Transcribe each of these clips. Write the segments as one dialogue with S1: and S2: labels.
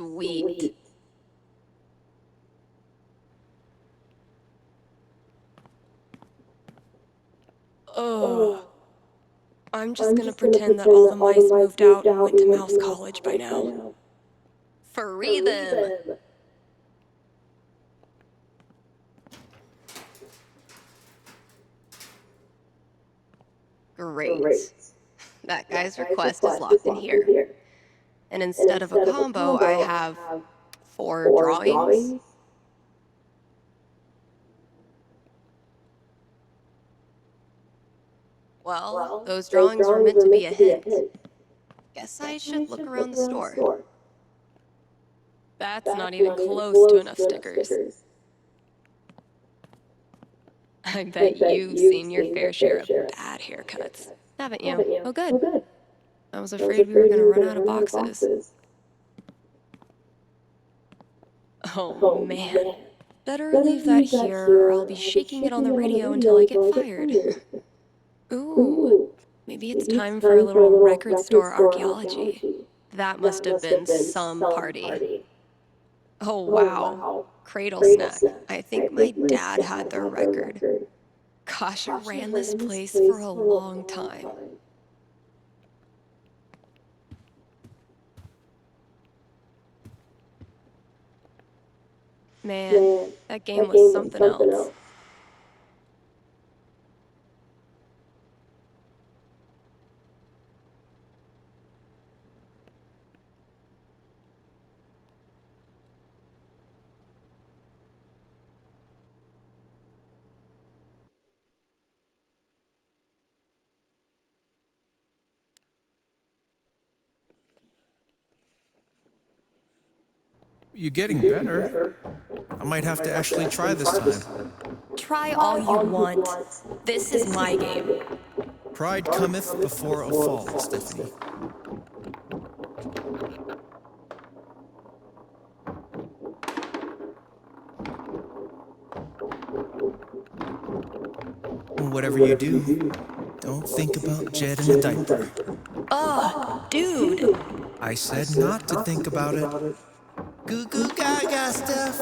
S1: Sweet. Ugh. I'm just gonna pretend that all the mice moved out and went to Mouse College by now. Free them! Great. That guy's request is locked in here. And instead of a combo, I have 4 drawings. Well, those drawings were meant to be a hint. Guess I should look around the store. That's not even close to enough stickers. I bet you've seen your fair share of bad haircuts, haven't you? Oh, good. I was afraid we were gonna run out of boxes. Oh, man. Better leave that here, or I'll be shaking it on the radio until I get fired. Ooh, maybe it's time for a little record store archaeology. That must have been some party. Oh, wow. Cradle snack. I think my dad had their record. Gosh, I ran this place for a long time. Man, that game was something else.
S2: You're getting better. I might have to actually try this time.
S1: Try all you want. This is my game.
S2: Pride cometh before a fall, Stephanie. Whatever you do, don't think about Jed in a diaper.
S1: Ugh, dude.
S2: I said not to think about it. Goo goo gaga, Steph.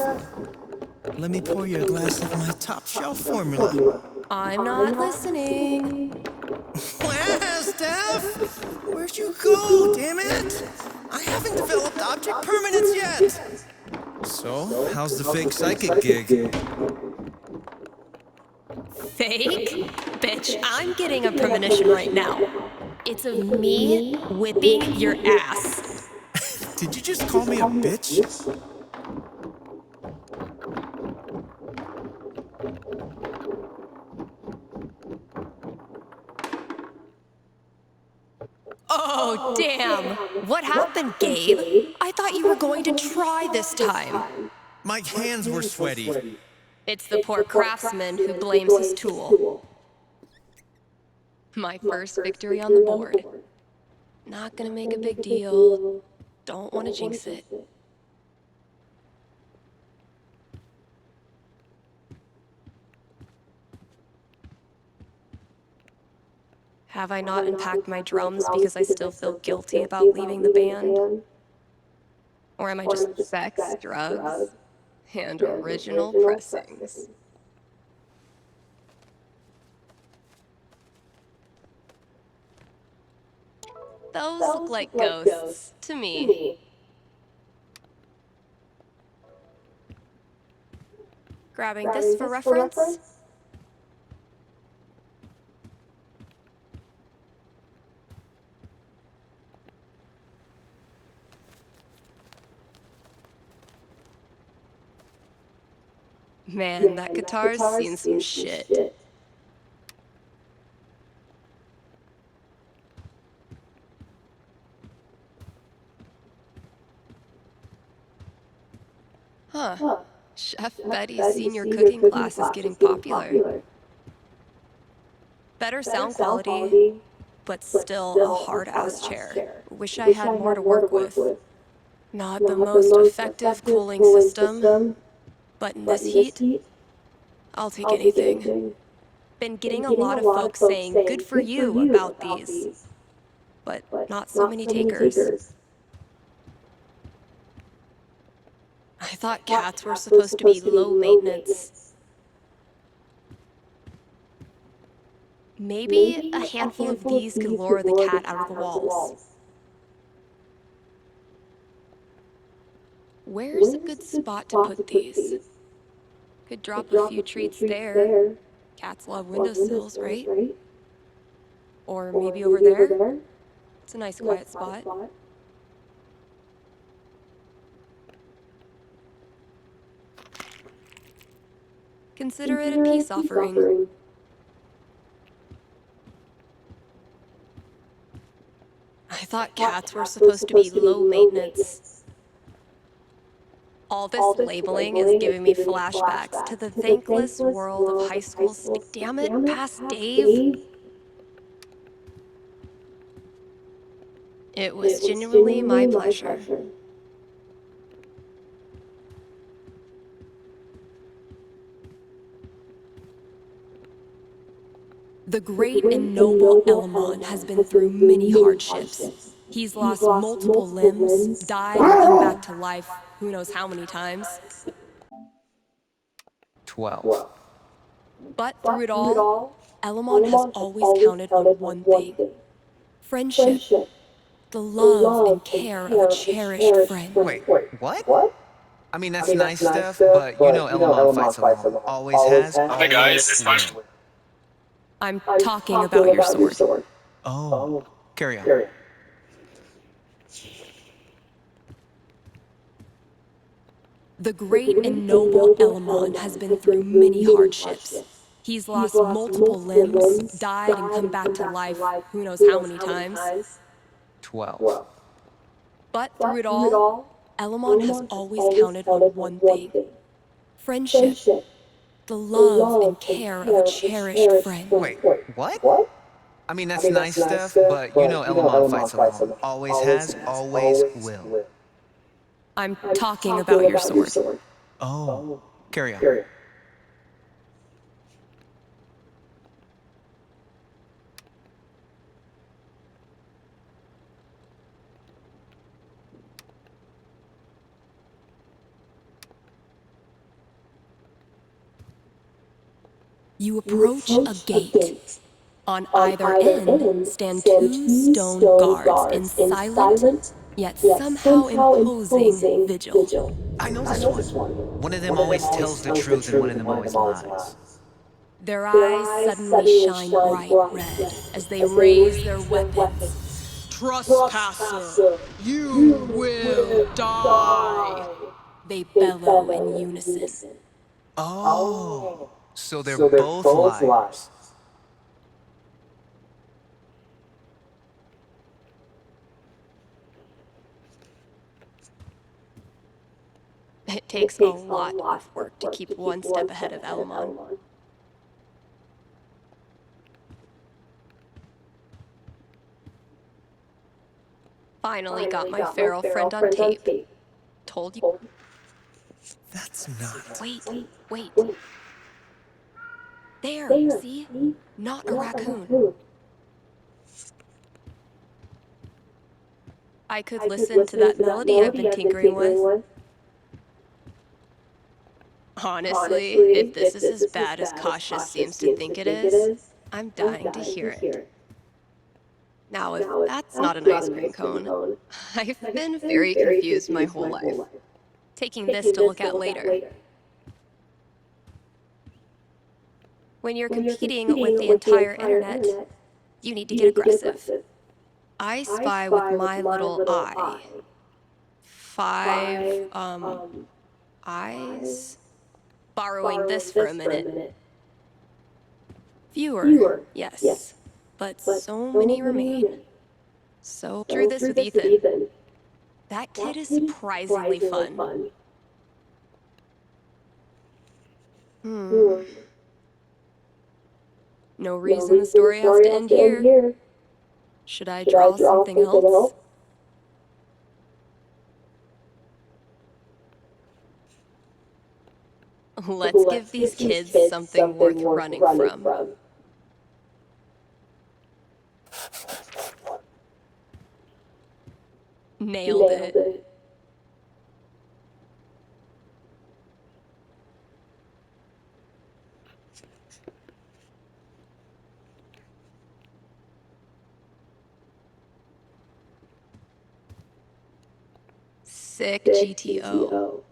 S2: Let me pour you a glass of my top shelf formula.
S1: I'm not listening.
S2: Well, Steph, where'd you go, damn it? I haven't developed object permanence yet. So, how's the fake psychic gig?
S1: Fake? Bitch, I'm getting a premonition right now. It's of me whipping your ass.
S2: Did you just call me a bitch?
S1: Oh, damn. What happened, Gabe? I thought you were going to try this time.
S2: My hands were sweaty.
S1: It's the poor craftsman who blames his tool. My first victory on the board. Not gonna make a big deal. Don't want to jinx it. Have I not unpacked my drums because I still feel guilty about leaving the band? Or am I just sex, drugs, and original pressings? Those look like ghosts to me. Grabbing this for reference? Man, that guitar's seen some shit. Huh. Chef Betty's senior cooking class is getting popular. Better sound quality, but still a hard-ass chair. Wish I had more to work with. Not the most effective cooling system, but in this heat, I'll take anything. Been getting a lot of folks saying good for you about these, but not so many takers. I thought cats were supposed to be low maintenance. Maybe a handful of these could lure the cat out of the walls. Where's a good spot to put these? Could drop a few treats there. Cats love windowsills, right? Or maybe over there? It's a nice quiet spot. Consider it a peace offering. I thought cats were supposed to be low maintenance. All this labeling is giving me flashbacks to the thankless world of high school. Damn it, past Dave. It was genuinely my pleasure. The great and noble Elamon has been through many hardships. He's lost multiple limbs, died and come back to life who knows how many times.
S2: 12.
S1: But through it all, Elamon has always counted on one thing: friendship. The love and care of a cherished friend.
S2: Wait, what? I mean, that's nice stuff, but you know Elamon fights alone. Always has,
S3: Hi guys,
S2: always
S3: it's time.
S2: will.
S1: I'm talking about your sword.
S2: Oh, carry on.
S1: The great and noble Elamon has been through many hardships. He's lost multiple limbs, died and come back to life who knows how many times.
S2: 12.
S1: But through it all, Elamon has always counted on one thing: friendship. The love and care of a cherished friend.
S2: Wait, what? I mean, that's nice stuff, but you know Elamon fights alone. Always has, always will.
S1: I'm talking about your sword.
S2: Oh, carry on.
S1: You approach a gate. On either end stand two stone guards in silent, yet somehow imposing vigil.
S2: I know this one. One of them always tells the truth and one of them always lies.
S1: Their eyes suddenly shine bright red as they raise their weapons. Trespasser, you will die! They bellow in unison.
S2: Oh, so they're both liars.
S1: It takes a lot of work to keep one step ahead of Elamon. Finally got my feral friend on tape. Told you.
S2: That's not.
S1: Wait. There, see? Not a raccoon. I could listen to that melody I've been tinkering with. Honestly, if this is as bad as Cautious seems to think it is, I'm dying to hear it. Now, if that's not an ice cream cone, I've been very confused my whole life. Taking this to look at later. When you're competing with the entire internet, you need to get aggressive. I spy with my little eye. 5, eyes? Borrowing this for a minute. Fewer, yes, but so many remain. So through this with Ethan. That kid is surprisingly fun. No reason the story has to end here. Should I draw something else? Let's give these kids something worth running from. Nailed it. Sick GTO.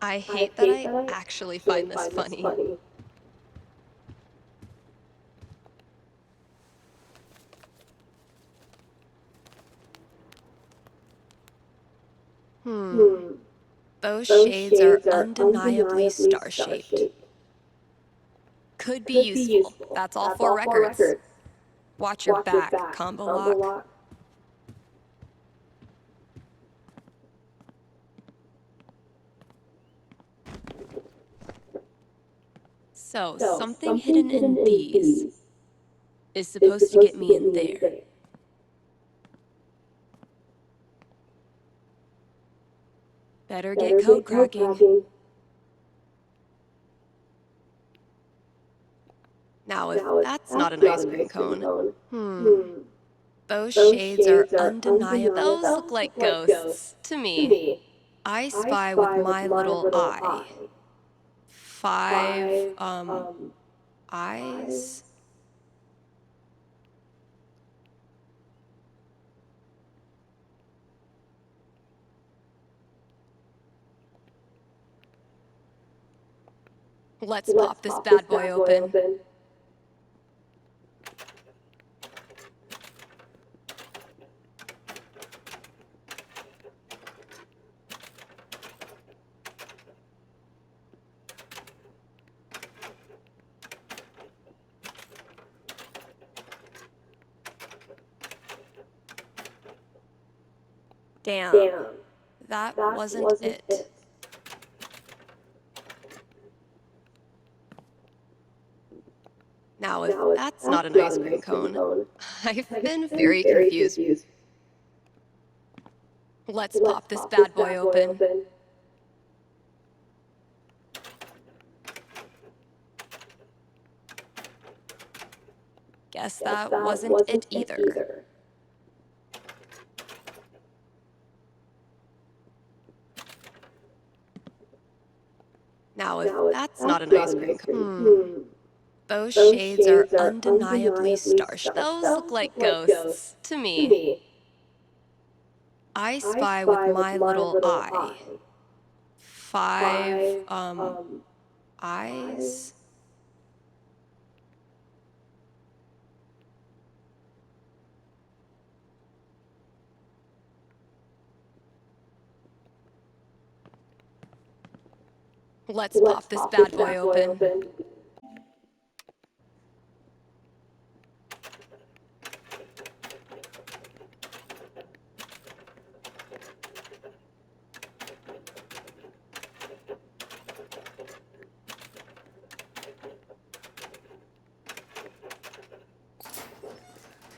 S1: I hate that I actually find this funny. Those shades are undeniably star-shaped. Could be useful. That's all 4 records. Watch your back, combo lock. So, something hidden in these is supposed to get me in there. Better get code cracking. Now, if that's not an ice cream cone, those shades are undeniable. Those look like ghosts to me. I spy with my little eye. 5, eyes? Let's pop this bad boy open. Damn, that wasn't it. Now, if that's not an ice cream cone, I've been very confused. Let's pop this bad boy open. Guess that wasn't it either. Now, if that's not an ice cream cone, those shades are undeniably star-shaped. Those look like ghosts to me. I spy with my little eye. 5, eyes? Let's pop this bad boy open.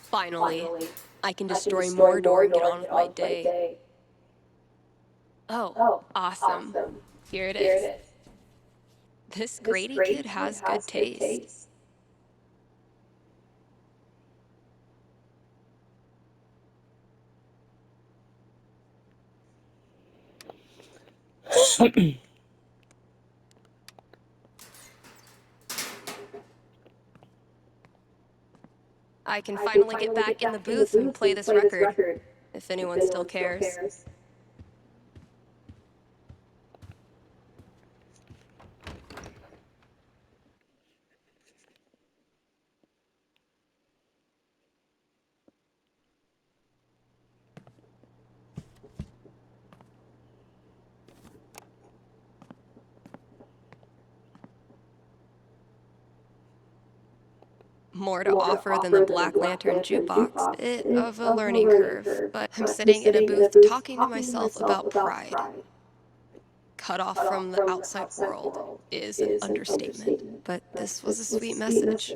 S1: Finally, I can destroy more door and get on with my day. Oh, awesome. Here it is. This Grady kid has good taste. I can finally get back in the booth and play this record, if anyone still cares. More to offer than the Black Lantern jukebox. Bit of a learning curve, but I'm sitting in a booth talking to myself about pride. Cut off from the outside world is an understatement, but this was a sweet message.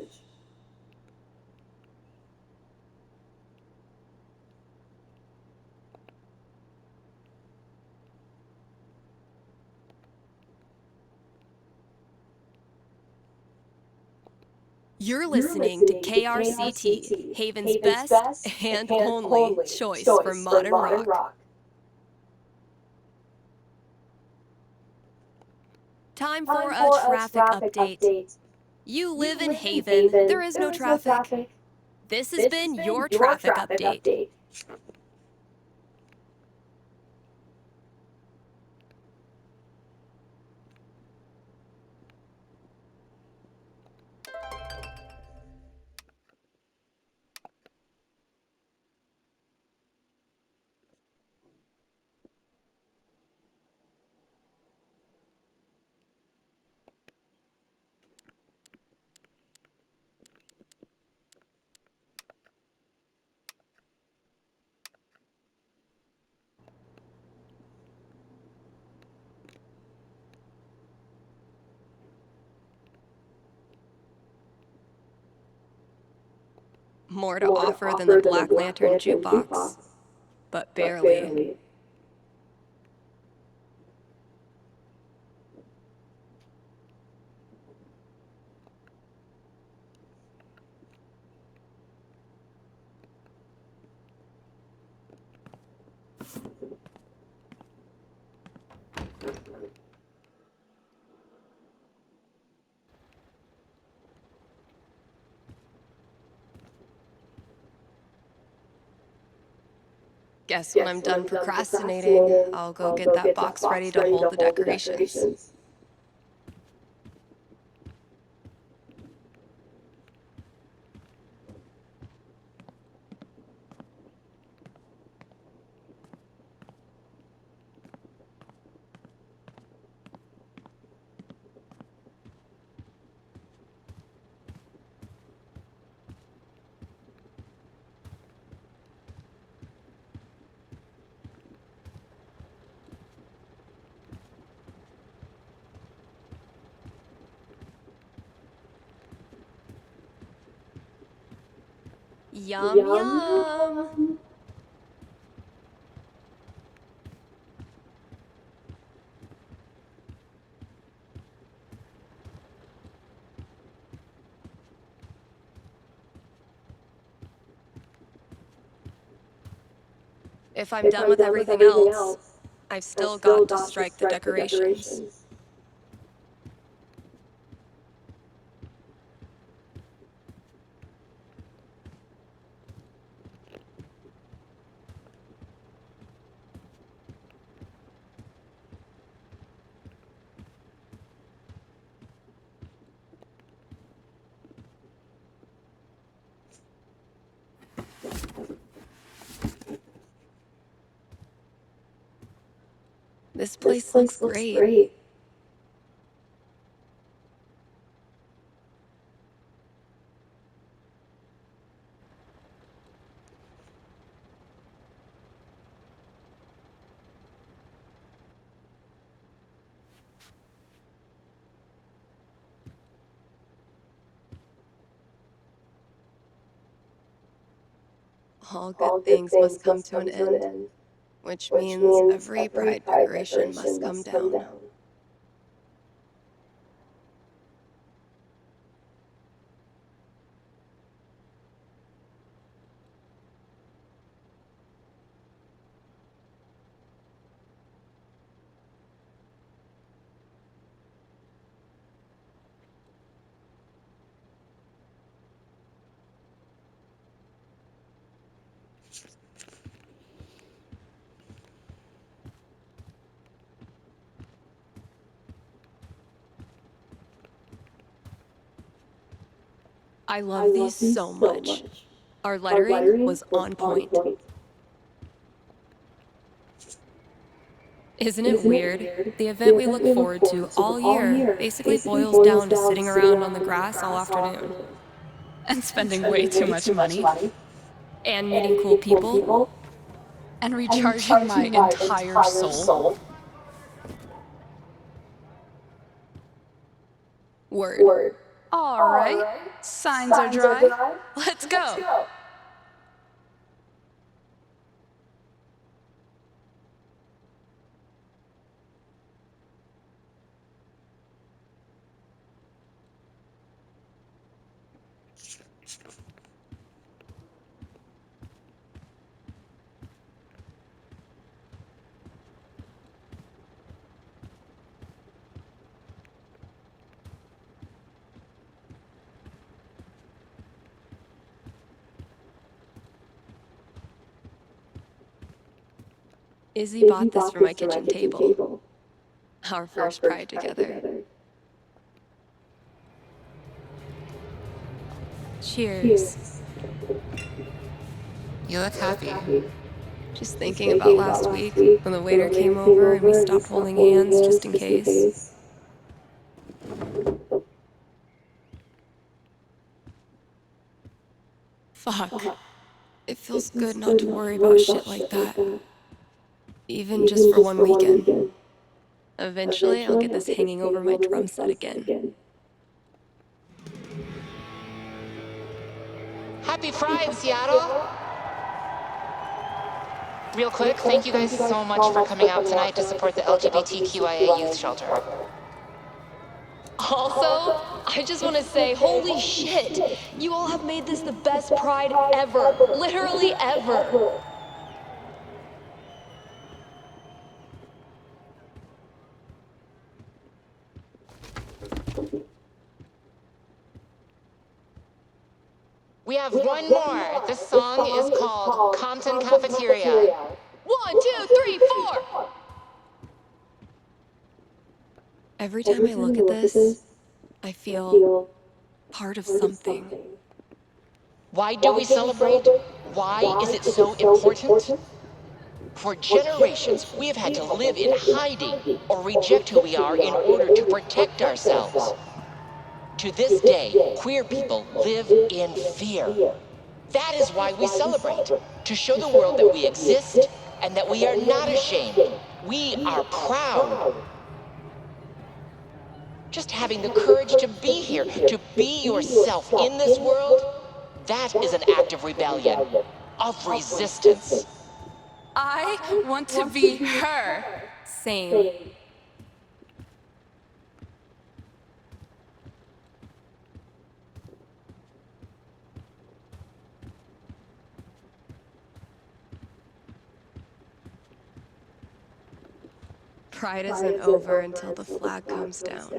S1: You're listening to KRCT, Haven's best and only choice for modern rock. Time for a traffic update. You live in Haven. There is no traffic. This has been your traffic update. More to offer than the Black Lantern jukebox, but barely. Guess when I'm done procrastinating, I'll go get that box ready to hold the decorations. Yum, yum. If I'm done with everything else, I've still got to strike the decorations. This place looks great. All good things must come to an end, which means every pride decoration must come down. I love these so much. Our lettering was on point. Isn't it weird? The event we look forward to all year basically boils down to sitting around on the grass all afternoon.
S3: And spending way too much money.
S1: And meeting cool people.
S3: And recharging my entire soul.
S1: Word.
S3: All right, signs are dry. Let's go.
S1: Izzy bought this for my kitchen table. Our first pride together. Cheers.
S4: You look happy.
S1: Just thinking about last week when the waiter came over and we stopped holding hands just in case. Fuck. It feels good not to worry about shit like that. Even just for one weekend. Eventually, I'll get this hanging over my drum set again.
S4: Happy Pride, Seattle! Real quick, thank you guys so much for coming out tonight to support the LGBTQIA youth shelter.
S1: Also, I just want to say, holy shit! You all have made this the best Pride ever. Literally ever.
S4: We have one more. This song is called Compton Cafeteria.
S1: 1, 2, 3, 4! Every time I look at this, I feel part of something.
S4: Why do we celebrate? Why is it so important? For generations, we have had to live in hiding or reject who we are in order to protect ourselves. To this day, queer people live in fear. That is why we celebrate, to show the world that we exist and that we are not ashamed. We are proud. Just having the courage to be here, to be yourself in this world, that is an act of rebellion, of resistance.
S3: I want to be her.
S1: Same. Pride isn't over until the flag comes down.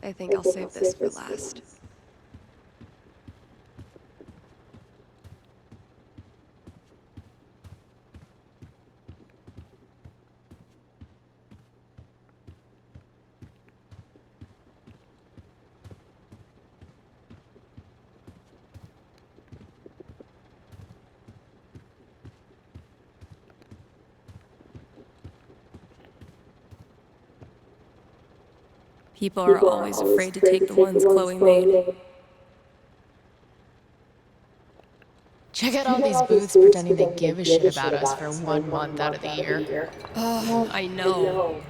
S1: I think I'll save this for last. People are always afraid to take the ones Chloe made.
S5: Check out all these booths pretending they give a shit about us for 1 month out of the year.
S1: Oh, I know.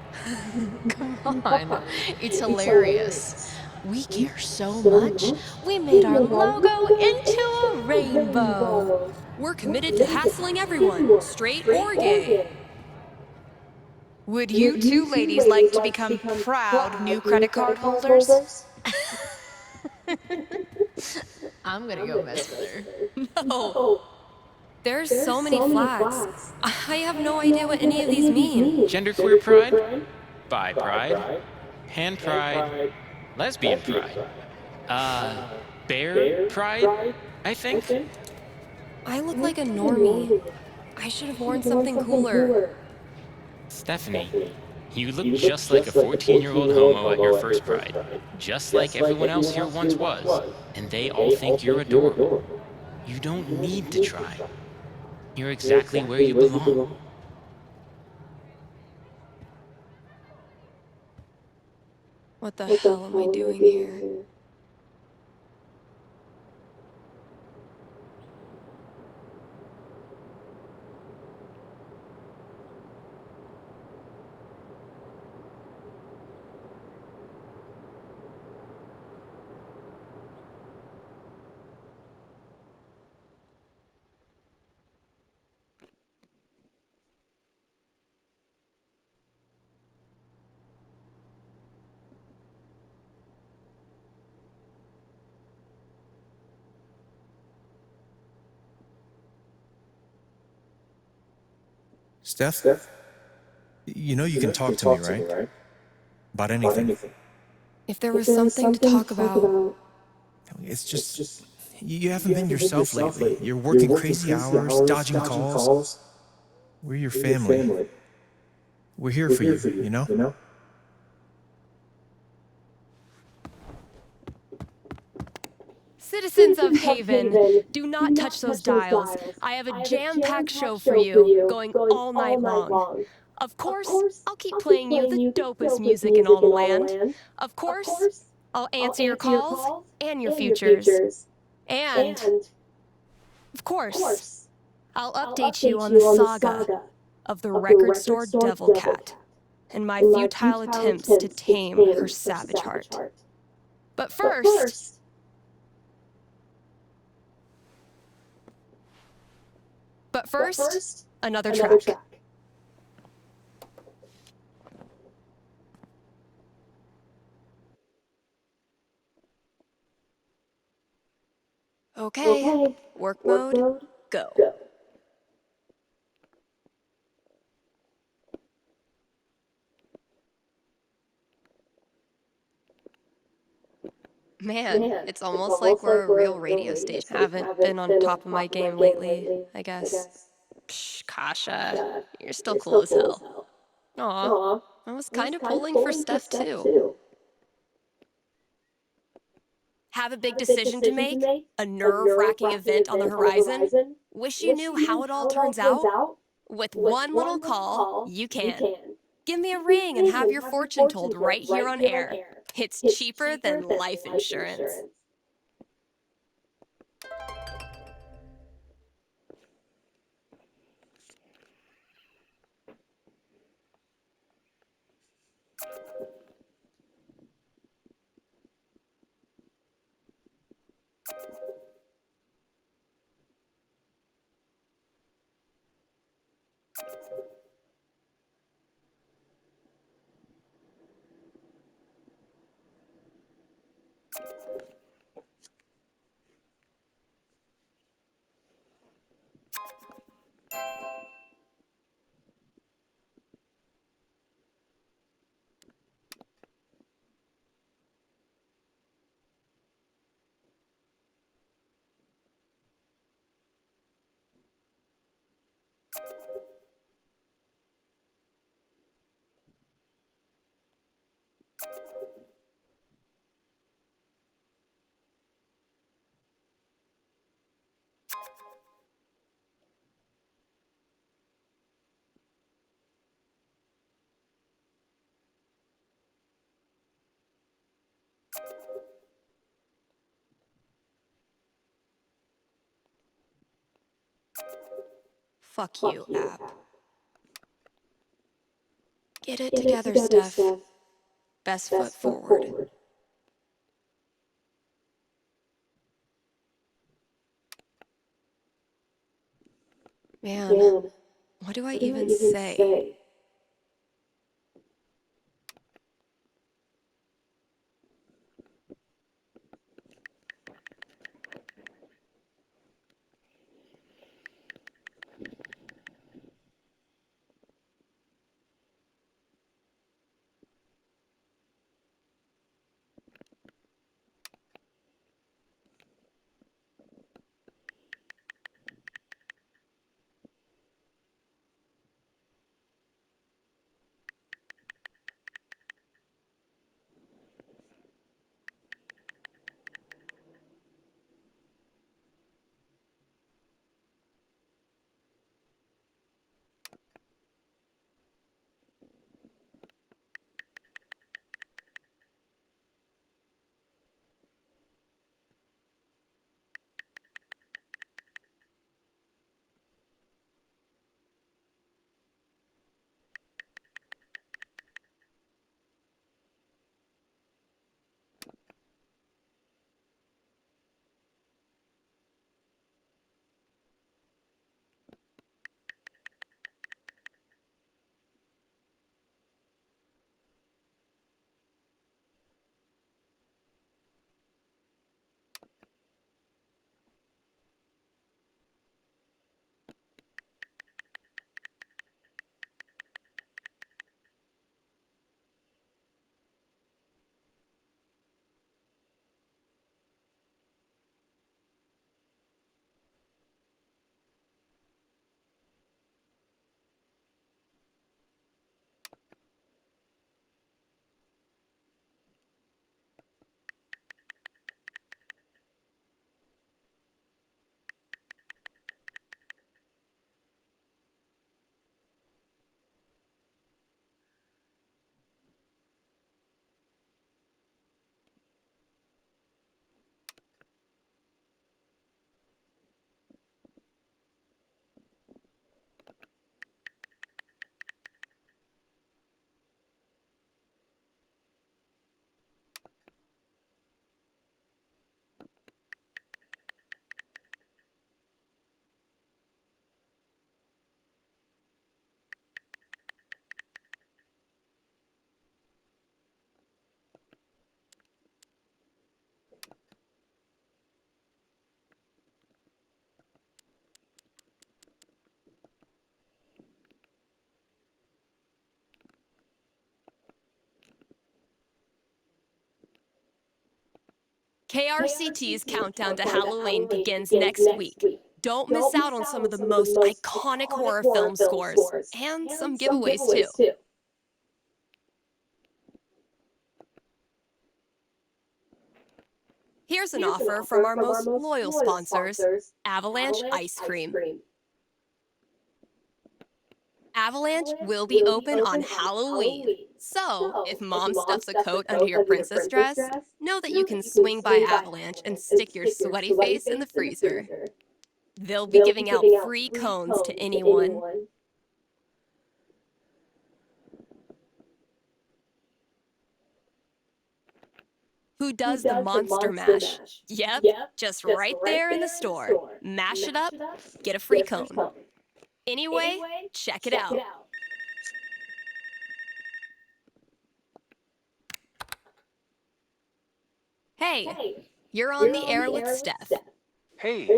S5: Come on, it's hilarious. We care so much, we made our logo into a rainbow.
S1: We're committed to hassling everyone, straight or gay.
S3: Would you two ladies like to become proud new credit card holders?
S5: I'm gonna go mess with her.
S1: No. There's so many flags. I have no idea what any of these mean.
S6: Genderqueer pride, bi pride, pan pride, lesbian pride, bear pride, I think.
S1: I look like a normie. I should have worn something cooler.
S6: Stephanie, you look just like a 14-year-old homo at your first pride, just like everyone else here once was, and they all think you're adorable. You don't need to try. You're exactly where you belong.
S1: What the hell am I doing here?
S2: Steph, you know you can talk to me, right? About anything.
S1: If there was something to talk about,
S2: It's just, you haven't been yourself lately. You're working crazy hours, dodging calls. We're your family. We're here for you, you know?
S1: Citizens of Haven, do not touch those dials. I have a jam-packed show for you, going all night long. Of course, I'll keep playing you the dopest music in all the land. Of course, I'll answer your calls and your futures. And, of course, I'll update you on the saga of the record store Devil Cat and my futile attempts to tame her savage heart. But first, another track. Okay, work mode, go. Man, it's almost like we're a real radio station. Haven't been on top of my game lately, I guess. Psh, Kasha, you're still cool as hell. Aw, I was kind of pulling for Steph too. Have a big decision to make? A nerve-wracking event on the horizon? Wish you knew how it all turns out? With one little call, you can. Give me a ring and have your fortune told right here on air. It's cheaper than life insurance. Fuck you, app. Get it together, Steph. Best foot forward. Man, what do I even say? KRCT's countdown to Halloween begins next week. Don't miss out on some of the most iconic horror film scores and some giveaways too. Here's an offer from our most loyal sponsors, Avalanche Ice Cream. Avalanche will be open on Halloween. So, if mom stuffs a coat under your princess dress, know that you can swing by Avalanche and stick your sweaty face in the freezer. They'll be giving out free cones to anyone. Who does the Monster Mash? Yep, just right there in the store. Mash it up, get a free cone. Anyway, check it out. Hey, you're on the air with Steph.
S7: Hey,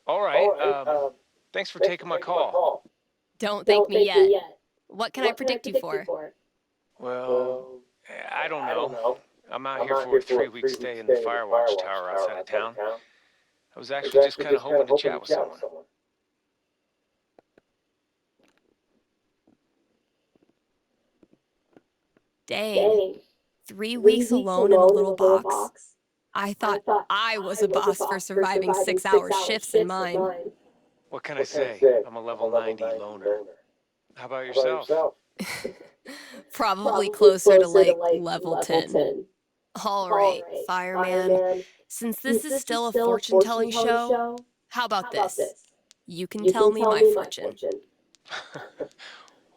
S7: all right. Thanks for taking my call.
S1: Don't thank me yet. What can I predict you for?
S7: Well, I don't know. I'm out here for a 3-week stay in the Firewatch Tower outside of town. I was actually just kind of hoping to chat with someone.
S1: Dang. 3 weeks alone in a little box? I thought I was a boss for surviving 6-hour shifts in mine.
S7: What can I say? I'm a level 90 loner. How about yourself?
S1: Probably closer to like level 10. All right, fireman. Since this is still a fortune-telling show, how about this? You can tell me my fortune.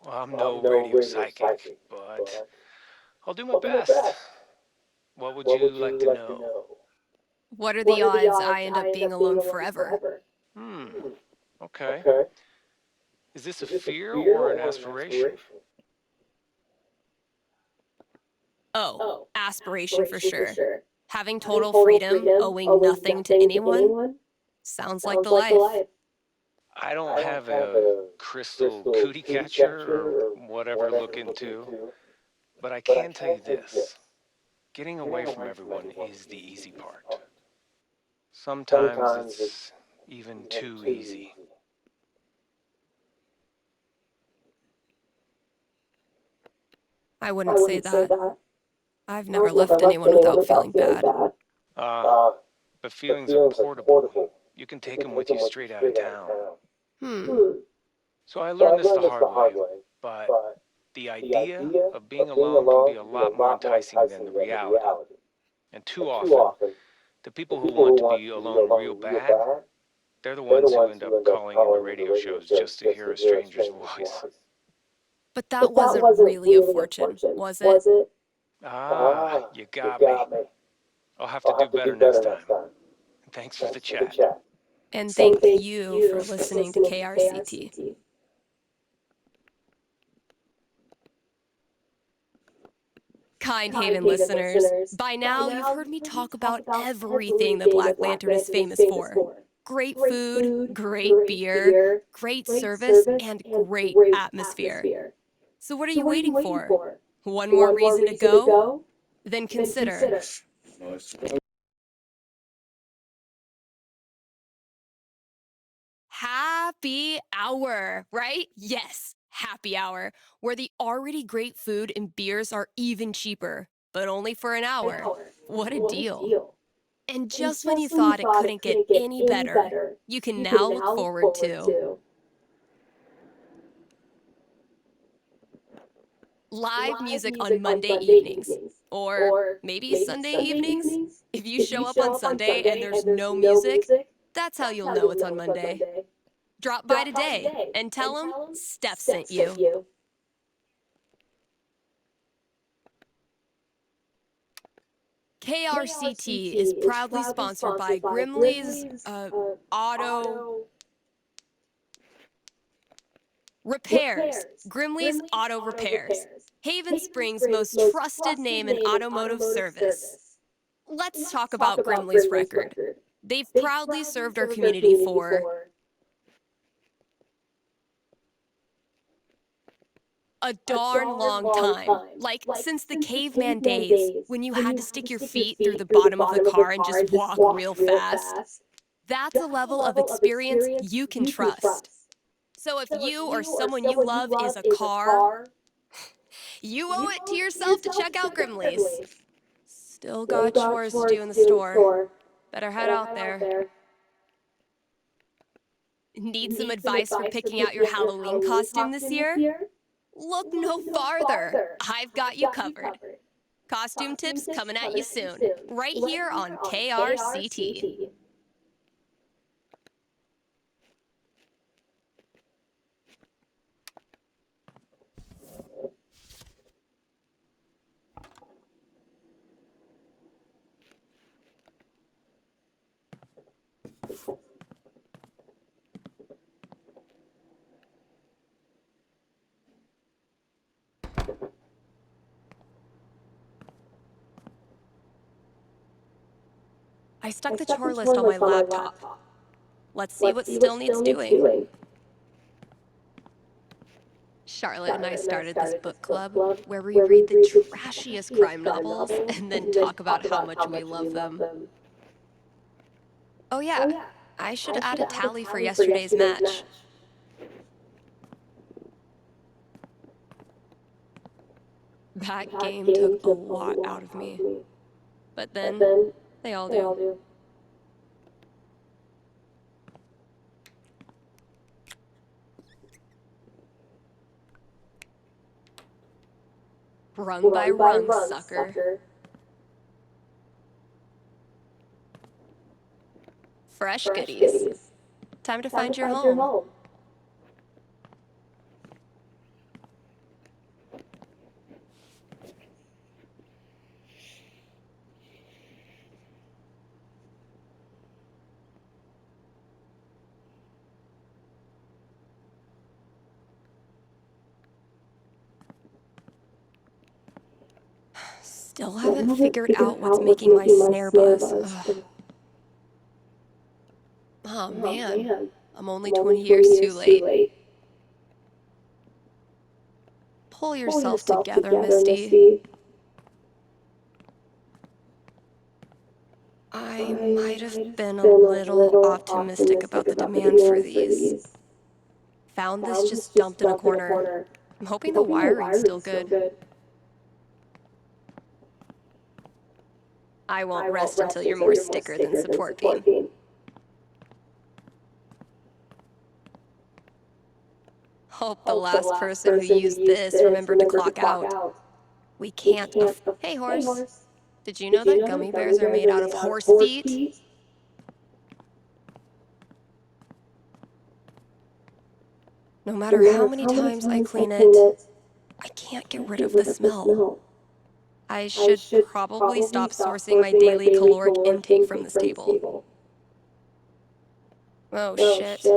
S7: Well, I'm no radio psychic, but I'll do my best. What would you like to know?
S1: What are the odds I end up being alone forever?
S7: Okay. Is this a fear or an aspiration?
S1: Oh, aspiration for sure. Having total freedom, owing nothing to anyone? Sounds like the life.
S7: I don't have a crystal cootie catcher or whatever to look into, but I can tell you this. Getting away from everyone is the easy part. Sometimes it's even too easy.
S1: I wouldn't say that. I've never left anyone without feeling bad.
S7: But feelings are portable. You can take them with you straight out of town. So I learned this the hard way, but the idea of being alone can be a lot more enticing than the reality. And too often, the people who want to be alone real bad, they're the ones who end up calling into radio shows just to hear a stranger's voice.
S1: But that wasn't really a fortune, was it?
S7: You got me. I'll have to do better next time. Thanks for the chat.
S1: And thank you for listening to KRCT. Kind Haven listeners, by now you've heard me talk about everything the Black Lantern is famous for. Great food, great beer, great service, and great atmosphere. So what are you waiting for? One more reason to go? Then consider. Happy hour, right? Yes, happy hour, where the already great food and beers are even cheaper, but only for an hour. What a deal. And just when you thought it couldn't get any better, you can now look forward to live music on Monday evenings, or maybe Sunday evenings. If you show up on Sunday and there's no music, that's how you'll know it's on Monday. Drop by today and tell them Steph sent you. KRCT is proudly sponsored by Grimley's Auto Repairs. Grimley's Auto Repairs. Haven Springs' most trusted name in automotive service. Let's talk about Grimley's record. They've proudly served our community for A darn long time. Like, since the caveman days, when you had to stick your feet through the bottom of the car and just walk real fast. That's a level of experience you can trust. So if you or someone you love is a car, you owe it to yourself to check out Grimley's. Still got chores to do in the store. Better head out there. Need some advice for picking out your Halloween costume this year? Look no farther. I've got you covered. Costume tips coming at you soon, right here on KRCT. I stuck the chore list on my laptop. Let's see what still needs doing. Charlotte and I started this book club where we read the trashiest crime novels and then talk about how much we love them. Oh yeah, I should add a tally for yesterday's match. That game took a lot out of me. But then, they all do. Rung by rung, sucker. Fresh goodies. Time to find your home. Still haven't figured out what's making my snare buzz. Ugh. Oh man, I'm only 20 years too late. Pull yourself together, Misty. I might have been a little optimistic about the demand for these. Found this just dumped in a corner. I'm hoping the wiring's still good. I won't rest until you're more sticker than support beam. Hope the last person who used this remembered to clock out. We can't. Hey, horse. Did you know that gummy bears are made out of horse feet? No matter how many times I clean it, I can't get rid of the smell. I should probably stop sourcing my daily caloric intake from this table. Oh shit.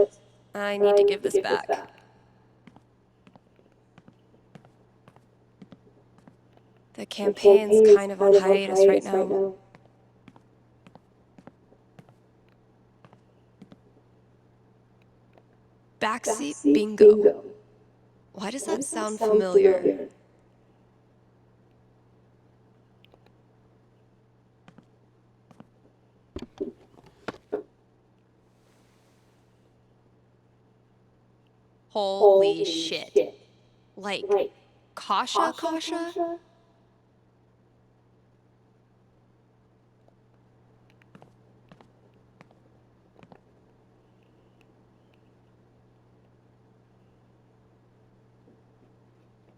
S1: I need to give this back. The campaign's kind of on hiatus right now. Backseat bingo. Why does that sound familiar? Holy shit. Like, Kasha?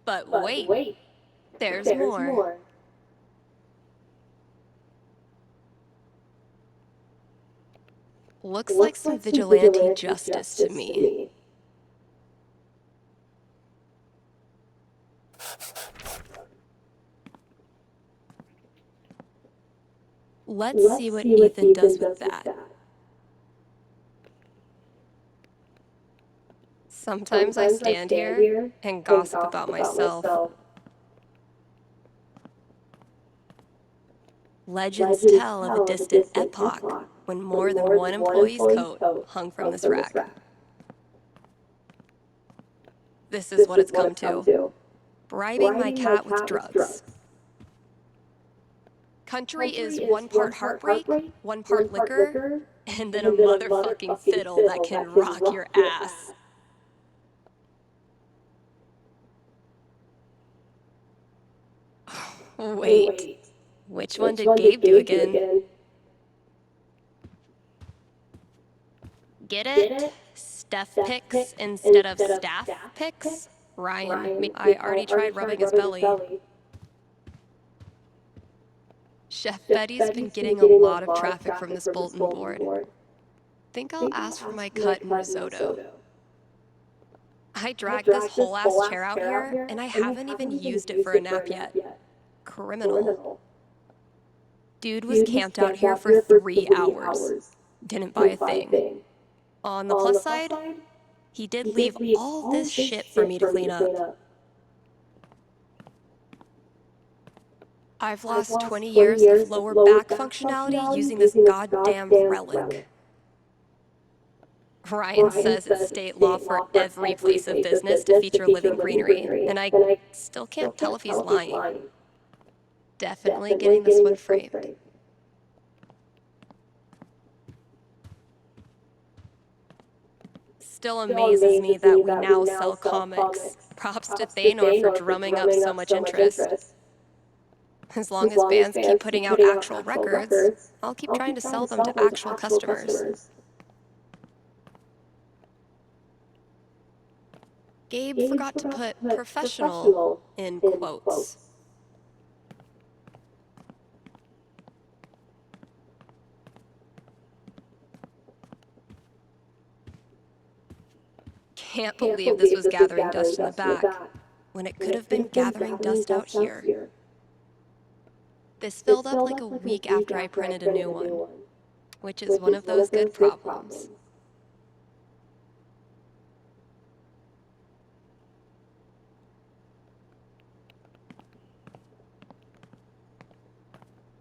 S1: But wait, there's more. Looks like some vigilante justice to me. Let's see what Ethan does with that. Sometimes I stand here and gossip about myself. Legends tell of a distant epoch when more than one employee's coat hung from this rack. This is what it's come to. bribing my cat with drugs. Country is 1 part heartbreak, 1 part liquor, and then a motherfucking fiddle that can rock your ass. Wait, which one did Gabe do again? Get it? Steph picks instead of staff picks? Ryan, I already tried rubbing his belly. Chef Betty's been getting a lot of traffic from this bulletin board. Think I'll ask for my cut in risotto. I dragged this whole ass chair out here, and I haven't even used it for a nap yet. Criminal. Dude was camped out here for 3 hours. Didn't buy a thing. On the plus side, he did leave all this shit for me to clean up. I've lost 20 years of lower back functionality using this goddamn relic. Ryan says it's state law for every place of business to feature living greenery, and I still can't tell if he's lying. Definitely getting this one framed. Still amazes me that we now sell comics. Props to Thanor for drumming up so much interest. As long as bands keep putting out actual records, I'll keep trying to sell them to actual customers. Gabe forgot to put professional in quotes. Can't believe this was gathering dust in the back, when it could have been gathering dust out here. This filled up like a week after I printed a new one, which is one of those good problems.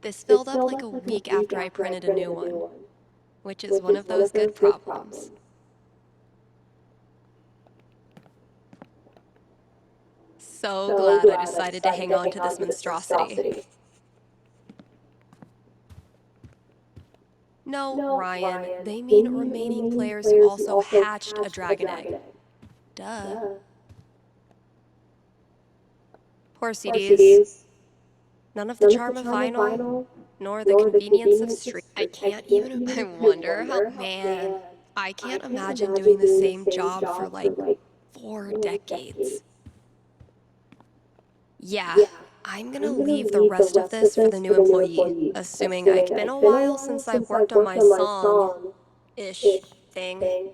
S1: This filled up like a week after I printed a new one, which is one of those good problems. So glad I decided to hang on to this monstrosity. No, Ryan, they mean remaining players who also hatched a dragon egg. Duh. Poor CDs. None of the charm of vinyl, nor the convenience of street. I can't even, I wonder how, man, I can't imagine doing the same job for like 4 decades. Yeah, I'm gonna leave the rest of this for the new employee, assuming it's been a while since I've worked on my song-ish thing.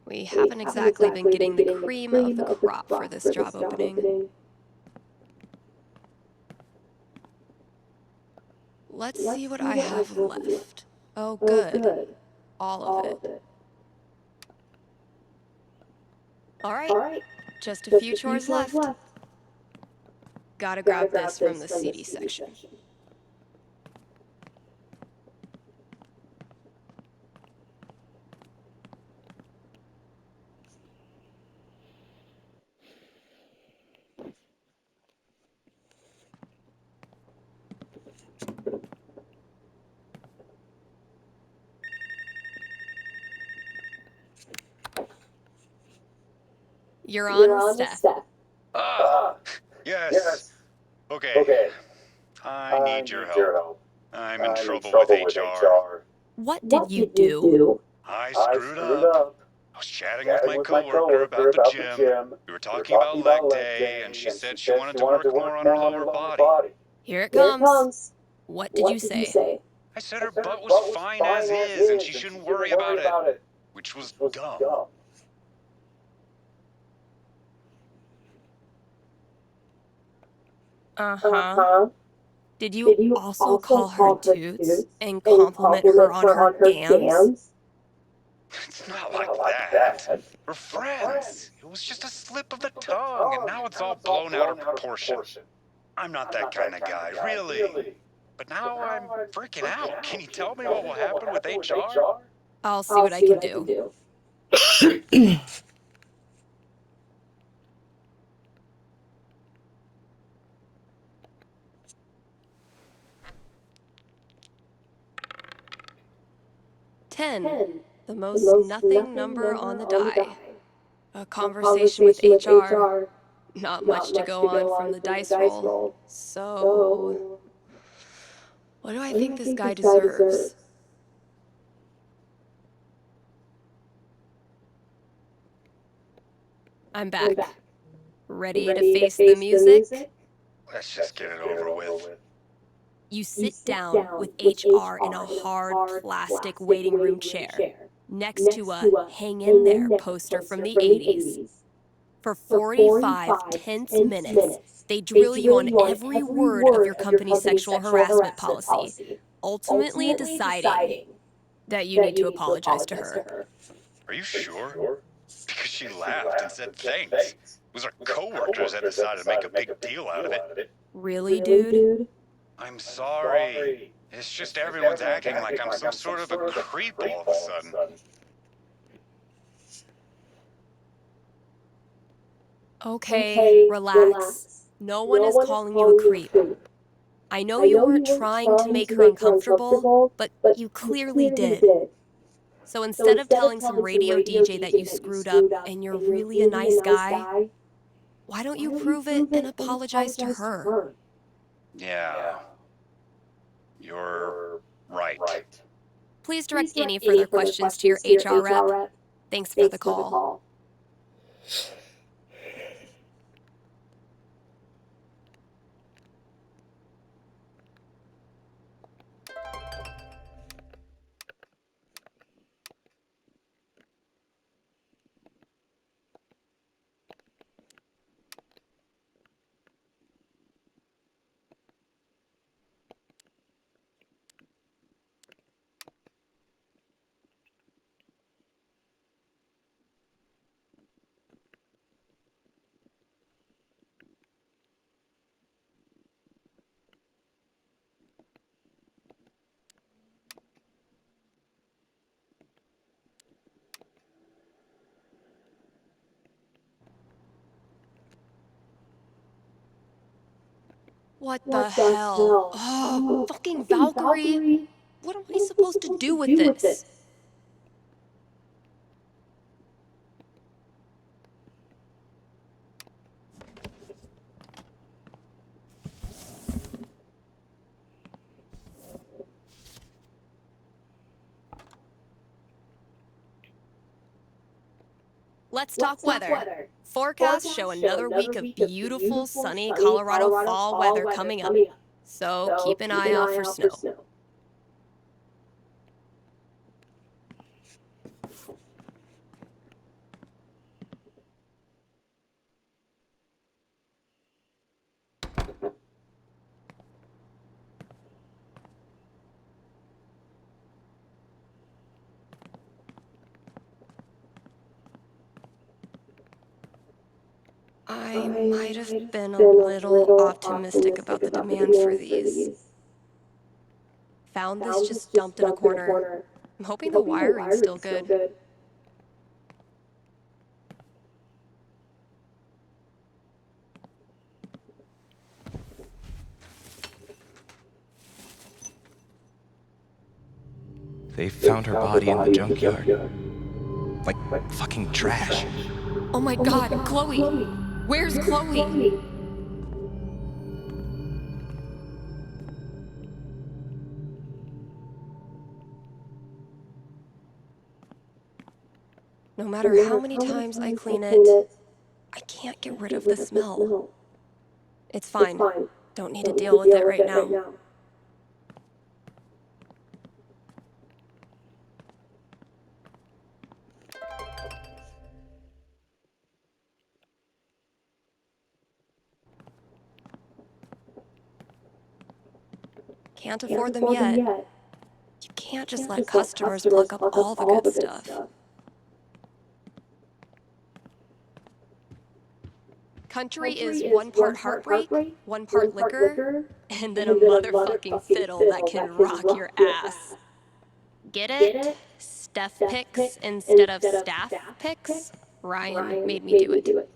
S1: We haven't exactly been getting the cream of the crop for this job opening. Let's see what I have left. Oh, good. All of it. All right, just a few chores left. Gotta grab this from the CD section. You're on, Steph.
S8: Yes. Okay. I need your help. I'm in trouble with HR.
S1: What did you do?
S8: I screwed up. I was chatting with my coworker about the gym. We were talking about leg day, and she said she wanted to work more on her lower body.
S1: Here it comes. What did you say?
S8: I said her butt was fine as is, and she shouldn't worry about it, which was dumb.
S1: Uh-huh. Did you also call her toots and compliment her on her gams?
S8: It's not like that. We're friends. It was just a slip of the tongue, and now it's all blown out of proportion. I'm not that kind of guy, really. But now I'm freaking out. Can you tell me what will happen with HR?
S1: I'll see what I can do. Ten, the most nothing number on the die. A conversation with HR. Not much to go on from the dice roll. So, what do I think this guy deserves? I'm back. Ready to face the music?
S8: Let's just get it over with.
S1: You sit down with HR in a hard plastic waiting room chair next to a Hang In There poster from the 80s. For 45 tense minutes, they drill you on every word of your company's sexual harassment policy, ultimately deciding that you need to apologize to her.
S8: Are you sure? Because she laughed and said thanks. It was our coworkers that decided to make a big deal out of it.
S1: Really, dude?
S8: I'm sorry. It's just everyone's acting like I'm some sort of a creep all of a sudden.
S1: Okay, relax. No one is calling you a creep. I know you weren't trying to make her uncomfortable, but you clearly did. So instead of telling some radio DJ that you screwed up and you're really a nice guy, why don't you prove it and apologize to her?
S8: Yeah. You're right.
S1: Please direct any further questions to your HR rep. Thanks for the call. What the hell? Oh, fucking Valkyrie! What am I supposed to do with this? Let's talk weather. Forecasts show another week of beautiful, sunny Colorado fall weather coming up. So keep an eye out for snow. I might have been a little optimistic about the demand for these. Found this just dumped in a corner. I'm hoping the wiring's still good.
S9: They found her body in the junkyard. Like fucking trash.
S1: Oh my god, Chloe! Where's Chloe? No matter how many times I clean it, I can't get rid of the smell. It's fine. Don't need to deal with it right now. Can't afford them yet. You can't just let customers pluck up all the good stuff. Country is 1 part heartbreak, 1 part liquor, and then a motherfucking fiddle that can rock your ass. Get it? Steph picks instead of staff picks? Ryan made me do it.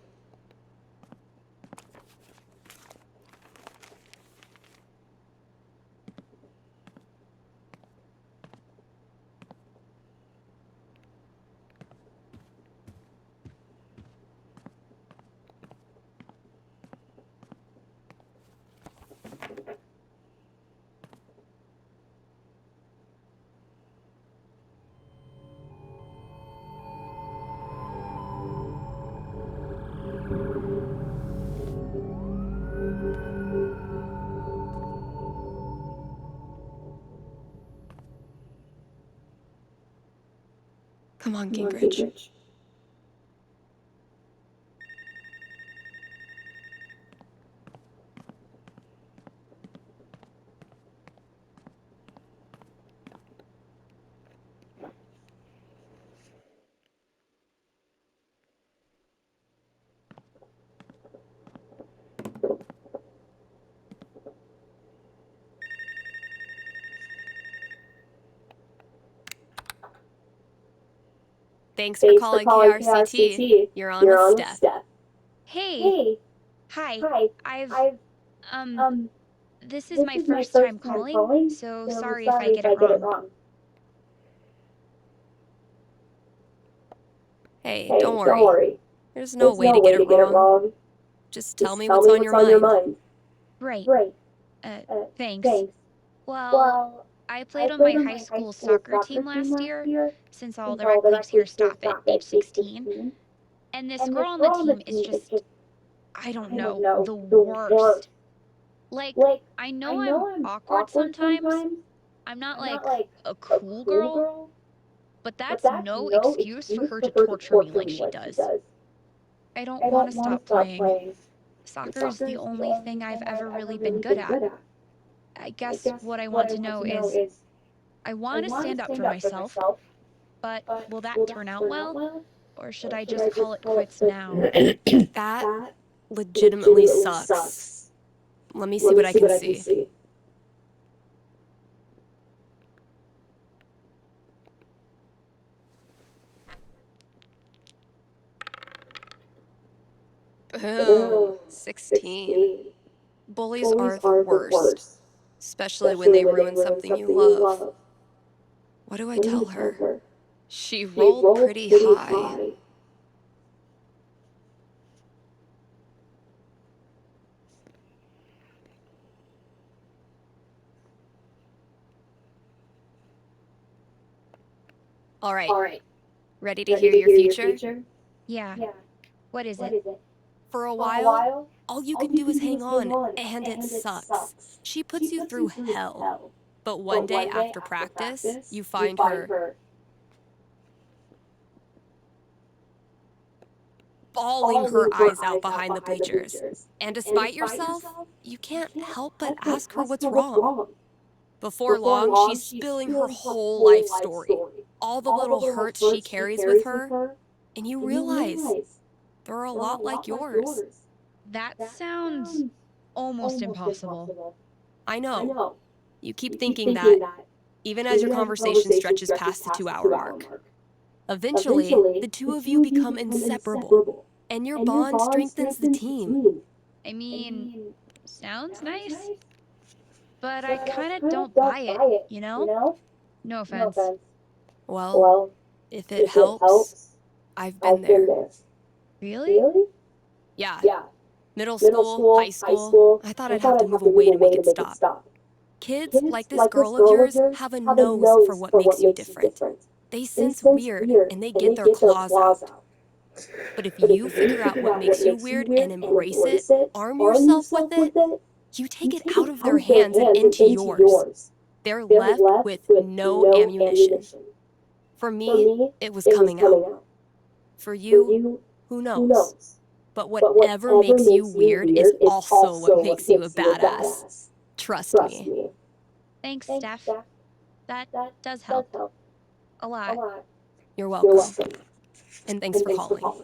S1: Come on, Gingrich. Thanks for calling KRCT. You're on with Steph.
S10: Hey. Hi. This is my first time calling, so sorry if I get it wrong.
S1: Hey, don't worry. There's no way to get it wrong. Just tell me what's on your mind.
S10: Right. Thanks. Well, I played on my high school soccer team last year, since all the rec leagues here stop at age 16. And this girl on the team is just, I don't know, the worst. Like, I know I'm awkward sometimes. I'm not like a cool girl, but that's no excuse for her to torture me like she does. I don't want to stop playing. Soccer's the only thing I've ever really been good at. I guess what I want to know is, I want to stand up for myself, but will that turn out well? Or should I just call it quits now?
S1: That legitimately sucks. Let me see what I can see. Boom. 16. Bullies are the worst, especially when they ruin something you love. What do I tell her? She rolled pretty high. All right. Ready to hear your future?
S10: Yeah. What is it?
S1: For a while, all you can do is hang on, and it sucks. She puts you through hell. But one day after practice, you find her bawling her eyes out behind the bleachers. And despite yourself, you can't help but ask her what's wrong. Before long, she's spilling her whole life story, all the little hurts she carries with her, and you realize they're a lot like yours.
S10: That sounds almost impossible.
S1: I know. You keep thinking that, even as your conversation stretches past the 2-hour mark. Eventually, the two of you become inseparable, and your bond strengthens the team.
S10: I mean, sounds nice, but I kind of don't buy it, you know? No offense.
S1: Well, if it helps, I've been there.
S10: Really?
S1: Yeah. Middle school, high school, I thought I'd have to move away to make it stop. Kids like this girl of yours have a nose for what makes you different. They sense weird, and they get their claws out. But if you figure out what makes you weird and embrace it, arm yourself with it, you take it out of their hands and into yours. They're left with no ammunition. For me, it was coming out. For you, who knows? But whatever makes you weird is also what makes you a badass. Trust me.
S10: Thanks, Steph. That does help. A lot.
S1: You're welcome. And thanks for calling.